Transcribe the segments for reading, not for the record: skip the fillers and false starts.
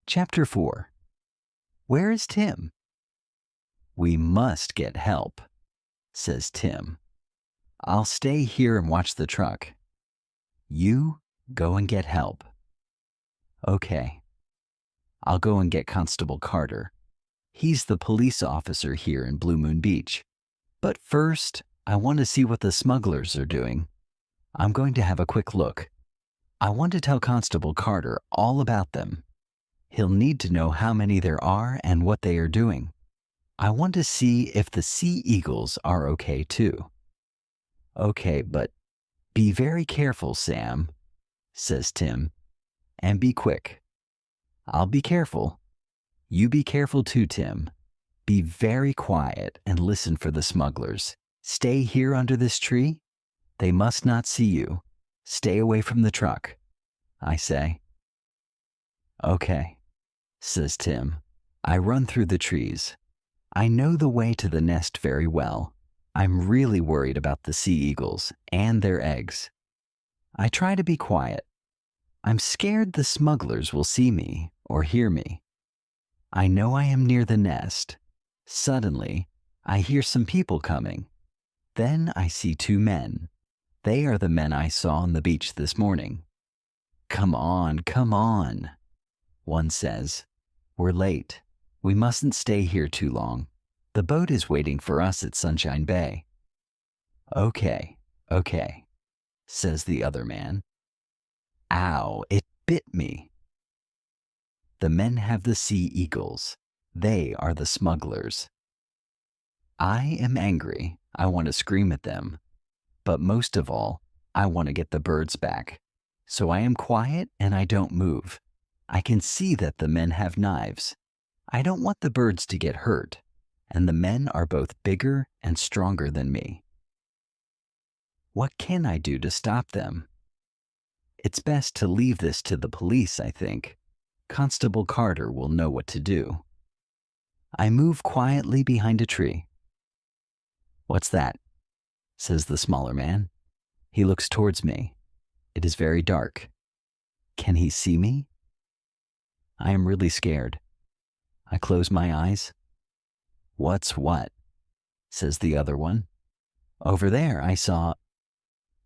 Chapter 4. Where is Tim? We must get help, says Tim. I'll stay here and watch the truck. You go and get help. Okay. I'll go and get Constable Carter. He's the police officer here in Blue Moon Beach. But first, I want to see what the smugglers are doing. I'm going to have a quick look. I want to tell Constable Carter all about them. He'll need to know how many there are and what they are doing. I want to see if the sea eagles are okay too. Okay, but be very careful, Sam, says Tim, and be quick. I'll be careful. You be careful too, Tim. Be very quiet and listen for the smugglers. Stay here under this tree. They must not see you. Stay away from the truck, I say. Okay, says Tim. I run through the trees. I know the way to the nest very well. I'm really worried about the sea eagles and their eggs. I try to be quiet. I'm scared the smugglers will see me or hear me. I know I am near the nest. Suddenly, I hear some people coming. Then I see two men. They are the men I saw on the beach this morning. Come on, come on, one says. We're late. We mustn't stay here too long. The boat is waiting for us at Sunshine Bay. Okay, says the other man. Ow, it bit me. The men have the sea eagles. They are the smugglers. I am angry. I want to scream at them. But most of all, I want to get the birds back. So I am quiet and I don't move. I can see that the men have knives. I don't want the birds to get hurt, and the men are both bigger and stronger than me. What can I do to stop them? It's best to leave this to the police, I think. Constable Carter will know what to do. I move quietly behind a tree. What's that? Says the smaller man. He looks towards me. It is very dark. Can he see me? I am really scared. I close my eyes. What's what? Says the other one. Over there I saw...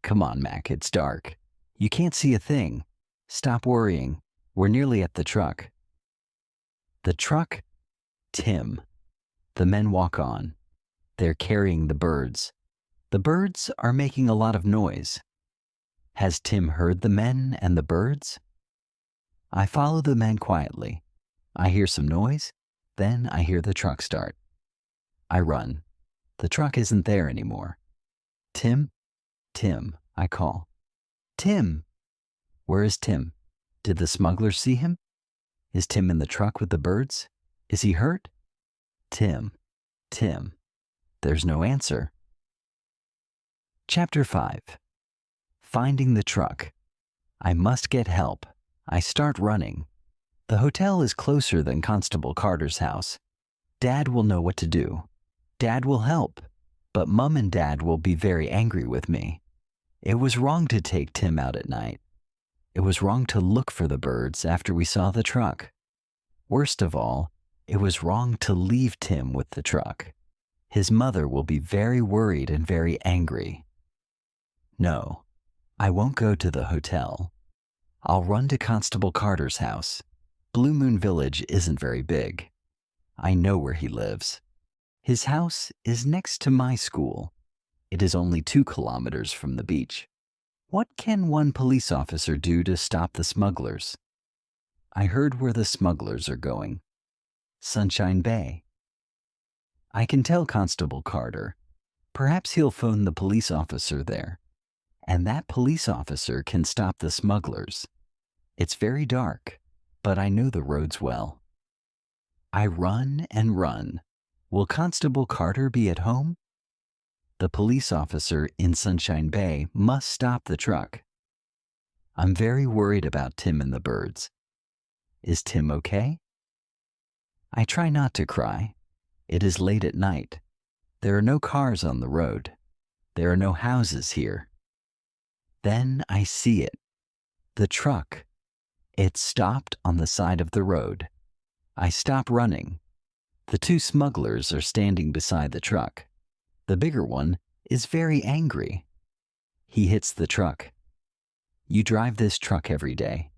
Come on, Mac, it's dark. You can't see a thing. Stop worrying. We're nearly at the truck. The truck? Tim. The men walk on. They're carrying the birds. The birds are making a lot of noise. Has Tim heard the men and the birds? I follow the men quietly. I hear some noise, then I hear the truck start. I run. The truck isn't there anymore. Tim? Tim, I call. Tim! Where is Tim? Did the smugglers see him? Is Tim in the truck with the birds? Is he hurt? Tim. There's no answer. Chapter 5. Finding the truck. I must get help. I start running. The hotel is closer than Constable Carter's house. Dad will know what to do. Dad will help. But Mum and Dad will be very angry with me. It was wrong to take Tim out at night. It was wrong to look for the birds after we saw the truck. Worst of all, it was wrong to leave Tim with the truck. His mother will be very worried and very angry. No, I won't go to the hotel. I'll run to Constable Carter's house. Blue Moon Village isn't very big. I know where he lives. His house is next to my school. It is only 2 kilometers from the beach. What can one police officer do to stop the smugglers? I heard where the smugglers are going. Sunshine Bay. I can tell Constable Carter. Perhaps he'll phone the police officer there. And that police officer can stop the smugglers. It's very dark, but I know the roads well. I run and run. Will Constable Carter be at home? The police officer in Sunshine Bay must stop the truck. I'm very worried about Tim and the birds. Is Tim okay? I try not to cry. It is late at night. There are no cars on the road. There are no houses here. Then I see it. The truck. It stopped on the side of the road. I stop running. The two smugglers are standing beside the truck. The bigger one is very angry. He hits the truck. You drive this truck every day.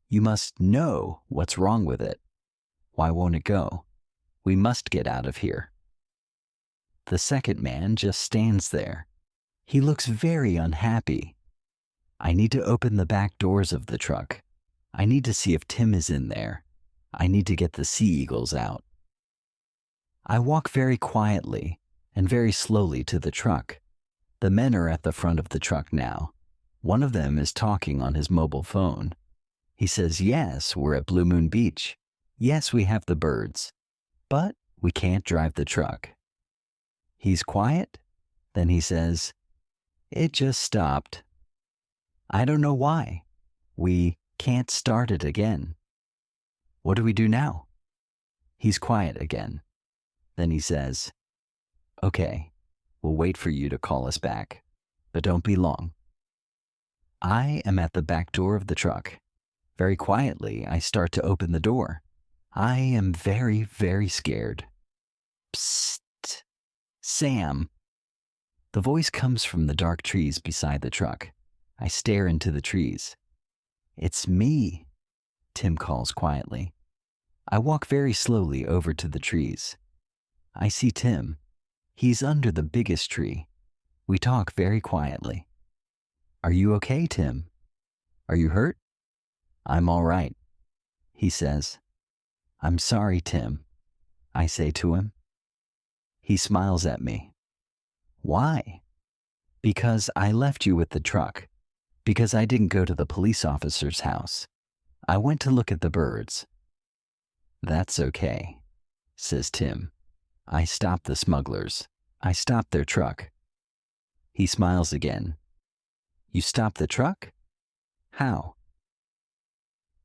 You must know what's wrong with it. Why won't it go? We must get out of here. The second man just stands there. He looks very unhappy. I need to open the back doors of the truck. I need to see if Tim is in there. I need to get the sea eagles out. I walk very quietly and very slowly to the truck. The men are at the front of the truck now. One of them is talking on his mobile phone. He says, yes, we're at Blue Moon Beach. Yes, we have the birds. But we can't drive the truck. He's quiet. Then he says, it just stopped. I don't know why. We can't start it again. What do we do now? He's quiet again. Then he says, okay, we'll wait for you to call us back, but don't be long. I am at the back door of the truck. Very quietly, I start to open the door. I am very, very scared. Psst, Sam. The voice comes from the dark trees beside the truck. I stare into the trees. It's me, Tim calls quietly. I walk very slowly over to the trees. I see Tim. He's under the biggest tree. We talk very quietly. Are you okay, Tim? Are you hurt? I'm all right, he says. I'm sorry, Tim, I say to him. He smiles at me. Why? Because I left you with the truck. Because I didn't go to the police officer's house. I went to look at the birds. That's okay, says Tim. I stopped the smugglers. I stopped their truck. He smiles again. You stopped the truck? How?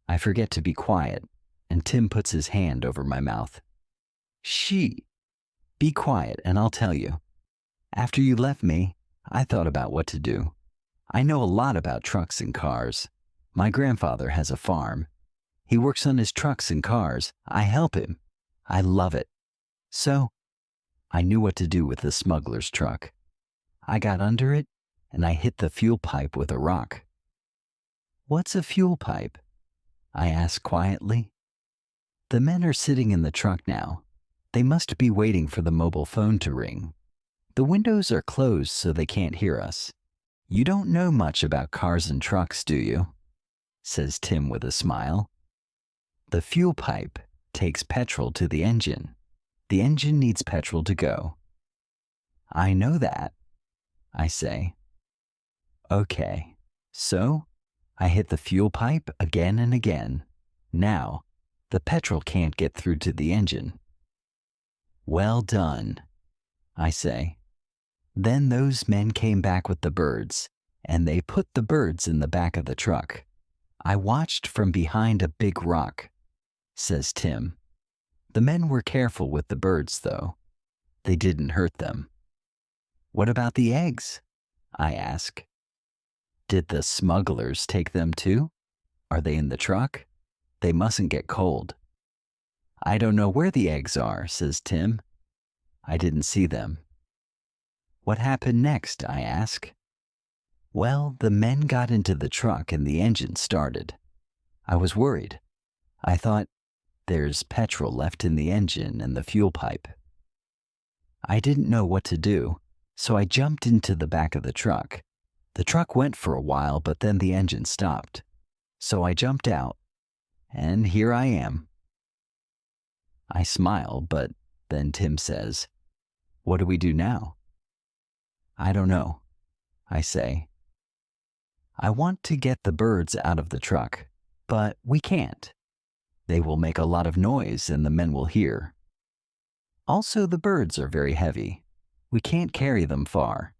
I forget to be quiet, and Tim puts his hand over my mouth. Be quiet and I'll tell you. After you left me, I thought about what to do. I know a lot about trucks and cars. My grandfather has a farm. He works on his trucks and cars. I help him. I love it. So, I knew what to do with the smuggler's truck. I got under it, and I hit the fuel pipe with a rock. What's a fuel pipe? I ask quietly. The men are sitting in the truck now. They must be waiting for the mobile phone to ring. The windows are closed so they can't hear us. You don't know much about cars and trucks, do you? Says Tim with a smile. The fuel pipe takes petrol to the engine. The engine needs petrol to go. I know that, I say. Okay, so I hit the fuel pipe again and again. Now, the petrol can't get through to the engine. Well done, I say. Then those men came back with the birds, and they put the birds in the back of the truck. I watched from behind a big rock, says Tim. The men were careful with the birds, though. They didn't hurt them. What about the eggs? I ask. Did the smugglers take them too? Are they in the truck? They mustn't get cold. I don't know where the eggs are, says Tim. I didn't see them. What happened next? I ask. Well, the men got into the truck and the engine started. I was worried. I thought, there's petrol left in the engine and the fuel pipe. I didn't know what to do, so I jumped into the back of the truck. The truck went for a while, but then the engine stopped. So I jumped out, and here I am. I smile, but then Tim says, what do we do now? I don't know, I say. I want to get the birds out of the truck, but we can't. They will make a lot of noise and the men will hear. Also, the birds are very heavy. We can't carry them far.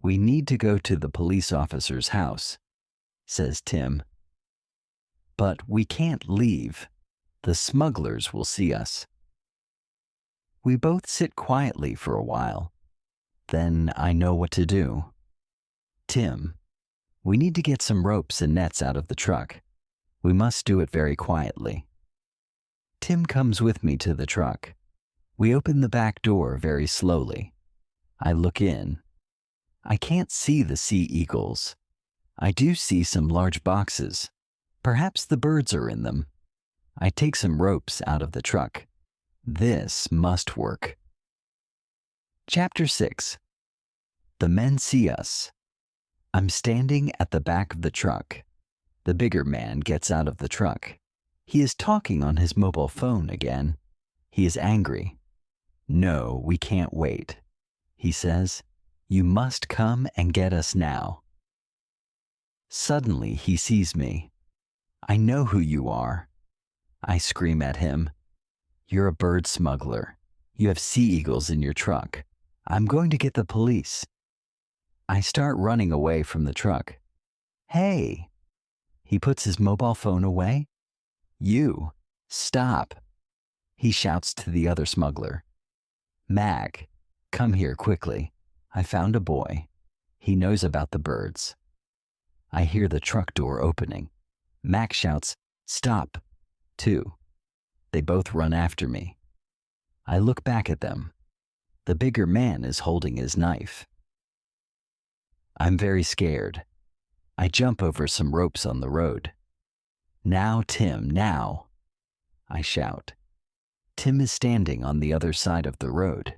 We need to go to the police officer's house, says Tim. But we can't leave. The smugglers will see us. We both sit quietly for a while. Then I know what to do. Tim, we need to get some ropes and nets out of the truck. We must do it very quietly. Tim comes with me to the truck. We open the back door very slowly. I look in. I can't see the sea eagles. I do see some large boxes. Perhaps the birds are in them. I take some ropes out of the truck. This must work. Chapter 6. The men see us. I'm standing at the back of the truck. The bigger man gets out of the truck. He is talking on his mobile phone again. He is angry. No, we can't wait. He says, "You must come and get us now." Suddenly he sees me. "I know who you are." I scream at him. "You're a bird smuggler. You have sea eagles in your truck. I'm going to get the police." I start running away from the truck. "Hey!" He puts his mobile phone away. "You, stop!" He shouts to the other smuggler. "Mac, come here quickly. I found a boy. He knows about the birds." I hear the truck door opening. Mac shouts, "Stop!" too. They both run after me. I look back at them. The bigger man is holding his knife. I'm very scared. I jump over some ropes on the road. "Now, Tim, now!" I shout. Tim is standing on the other side of the road.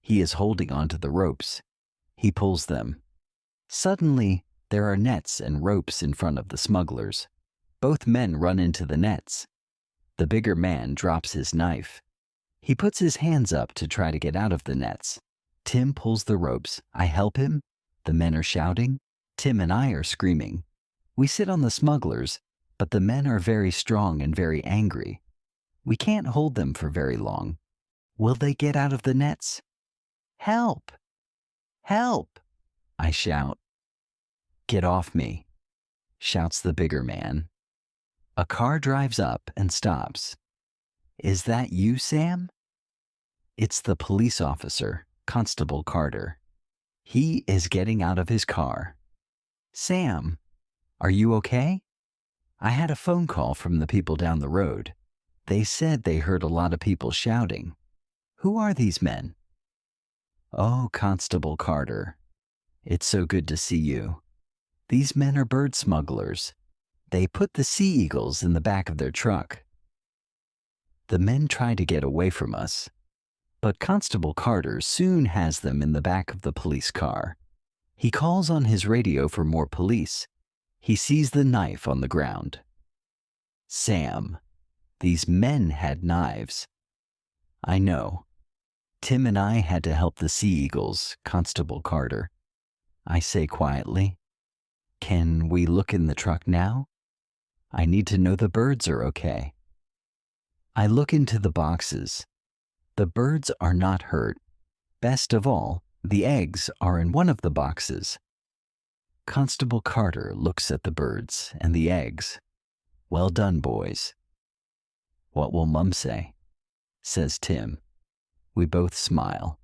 He is holding onto the ropes. He pulls them. Suddenly, there are nets and ropes in front of the smugglers. Both men run into the nets. The bigger man drops his knife. He puts his hands up to try to get out of the nets. Tim pulls the ropes. I help him. The men are shouting. Tim and I are screaming. We sit on the smugglers, but the men are very strong and very angry. We can't hold them for very long. Will they get out of the nets? "Help! Help!" I shout. "Get off me," shouts the bigger man. A car drives up and stops. "Is that you, Sam?" It's the police officer, Constable Carter. He is getting out of his car. "Sam, are you okay?" I had a phone call from the people down the road. They said they heard a lot of people shouting. "Who are these men?" "Oh, Constable Carter, it's so good to see you. These men are bird smugglers. They put the sea eagles in the back of their truck." The men try to get away from us, but Constable Carter soon has them in the back of the police car. He calls on his radio for more police. He sees the knife on the ground. "Sam, these men had knives." "I know. Tim and I had to help the sea eagles, Constable Carter." I say quietly. "Can we look in the truck now? I need to know the birds are okay." I look into the boxes. The birds are not hurt. Best of all, the eggs are in one of the boxes. Constable Carter looks at the birds and the eggs. "Well done, boys." "What will Mum say?" says Tim. We both smile.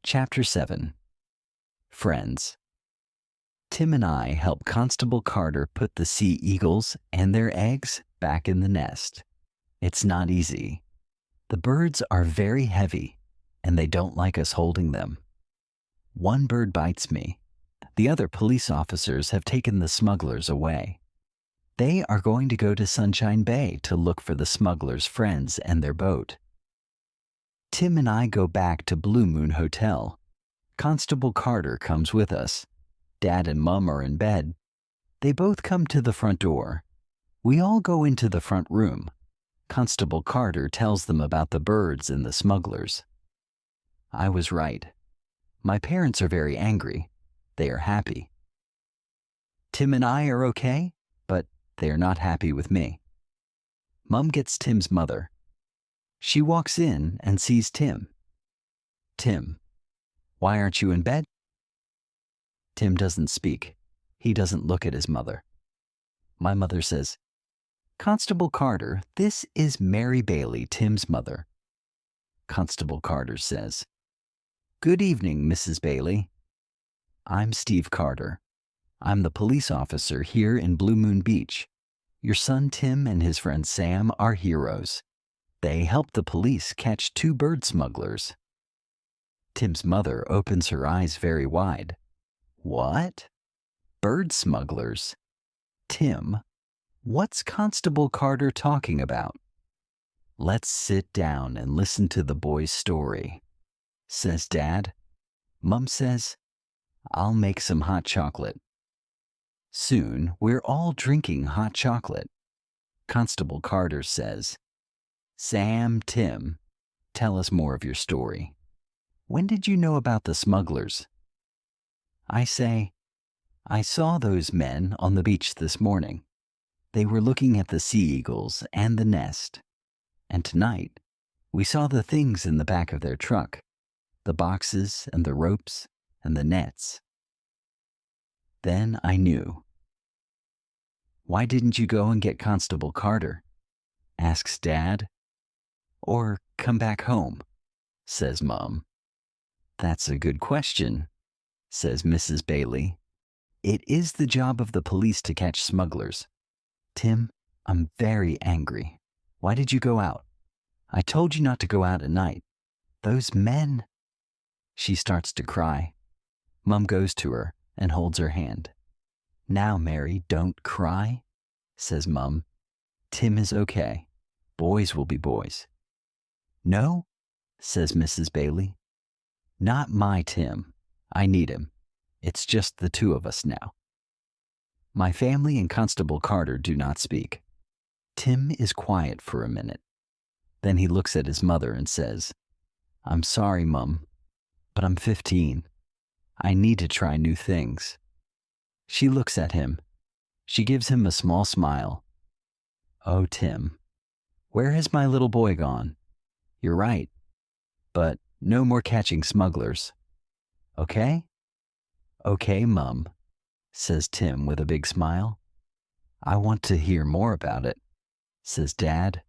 Chapter 7. Friends. Tim and I help Constable Carter put the sea eagles and their eggs back in the nest. It's not easy. The birds are very heavy, and they don't like us holding them. One bird bites me. The other police officers have taken the smugglers away. They are going to go to Sunshine Bay to look for the smugglers' friends and their boat. Tim and I go back to Blue Moon Hotel. Constable Carter comes with us. Dad and Mum are in bed. They both come to the front door. We all go into the front room. Constable Carter tells them about the birds and the smugglers. I was right. My parents are very angry. They are happy. Tim and I are okay, but they are not happy with me. Mum gets Tim's mother. She walks in and sees Tim. "Tim, why aren't you in bed?" Tim doesn't speak. He doesn't look at his mother. My mother says, "Constable Carter, this is Mary Bailey, Tim's mother." Constable Carter says, "Good evening, Mrs. Bailey. I'm Steve Carter. I'm the police officer here in Blue Moon Beach. Your son Tim and his friend Sam are heroes. They helped the police catch 2 bird smugglers. Tim's mother opens her eyes very wide. What? Bird smugglers? Tim, what's Constable Carter talking about? Let's sit down and listen to the boy's story, says Dad. Mum says, I'll make some hot chocolate. Soon we're all drinking hot chocolate. Constable Carter says, Sam, Tim, tell us more of your story. When did you know about the smugglers? I say, I saw those men on the beach this morning. They were looking at the sea eagles and the nest. And tonight, we saw the things in the back of their truck, the boxes and the ropes and the nets. Then I knew. Why didn't you go and get Constable Carter? Asks Dad. Or come back home, says Mum. That's a good question, says Mrs. Bailey. It is the job of the police to catch smugglers. Tim, I'm very angry. Why did you go out? I told you not to go out at night. Those men. She starts to cry. Mum goes to her and holds her hand. Now, Mary, don't cry, says Mum. Tim is okay. Boys will be boys. No, says Mrs. Bailey. Not my Tim. I need him. It's just the 2 of us now. My family and Constable Carter do not speak. Tim is quiet for a minute. Then he looks at his mother and says, I'm sorry, Mum, but I'm 15. I need to try new things. She looks at him. She gives him a small smile. Oh, Tim, where has my little boy gone? You're right, but no more catching smugglers. Okay? Okay, Mum, says Tim with a big smile. I want to hear more about it, says Dad.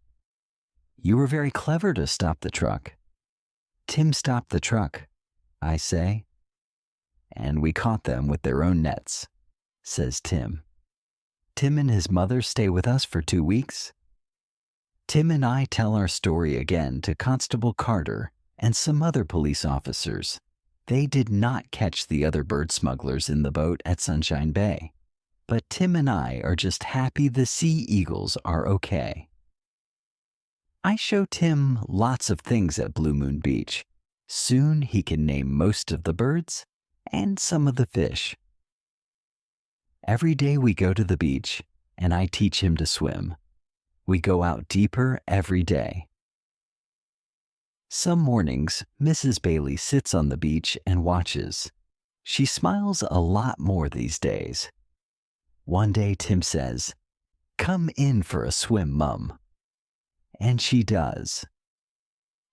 You were very clever to stop the truck. Tim stopped the truck, I say. And we caught them with their own nets, says Tim. Tim and his mother stay with us for 2 weeks. Tim and I tell our story again to Constable Carter and some other police officers. They did not catch the other bird smugglers in the boat at Sunshine Bay. But Tim and I are just happy the sea eagles are okay. I show Tim lots of things at Blue Moon Beach. Soon he can name most of the birds and some of the fish. Every day we go to the beach, and I teach him to swim. We go out deeper every day. Some mornings, Mrs. Bailey sits on the beach and watches. She smiles a lot more these days. One day Tim says, Come in for a swim, Mum. And she does.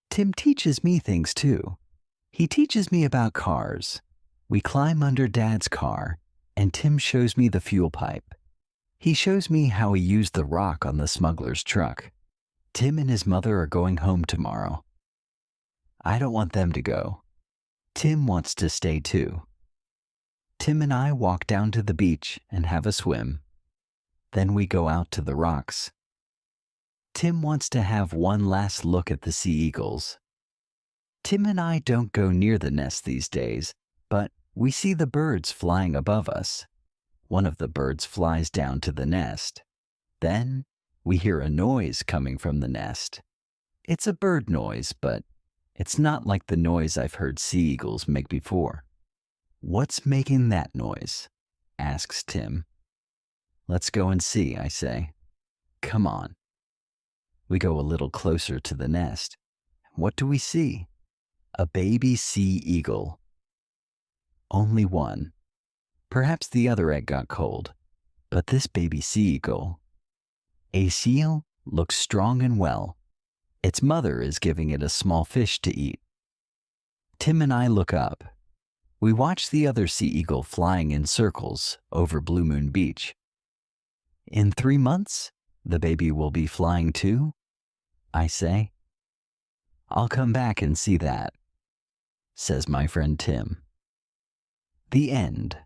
Tim teaches me things too. He teaches me about cars. We climb under Dad's car, and Tim shows me the fuel pipe. He shows me how he used the rock on the smuggler's truck. Tim and his mother are going home tomorrow. I don't want them to go. Tim wants to stay too. Tim and I walk down to the beach and have a swim. Then we go out to the rocks. Tim wants to have one last look at the sea eagles. Tim and I don't go near the nest these days, but we see the birds flying above us. One of the birds flies down to the nest. Then we hear a noise coming from the nest. It's a bird noise, but it's not like the noise I've heard sea eagles make before. What's making that noise? Asks Tim. Let's go and see, I say. Come on. We go a little closer to the nest. What do we see? A baby sea eagle. Only one. Perhaps the other egg got cold, but this baby sea eagle. A seal looks strong and well. Its mother is giving it a small fish to eat. Tim and I look up. We watch the other sea eagle flying in circles over Blue Moon Beach. In 3 months, the baby will be flying too, I say. I'll come back and see that, says my friend Tim. The end.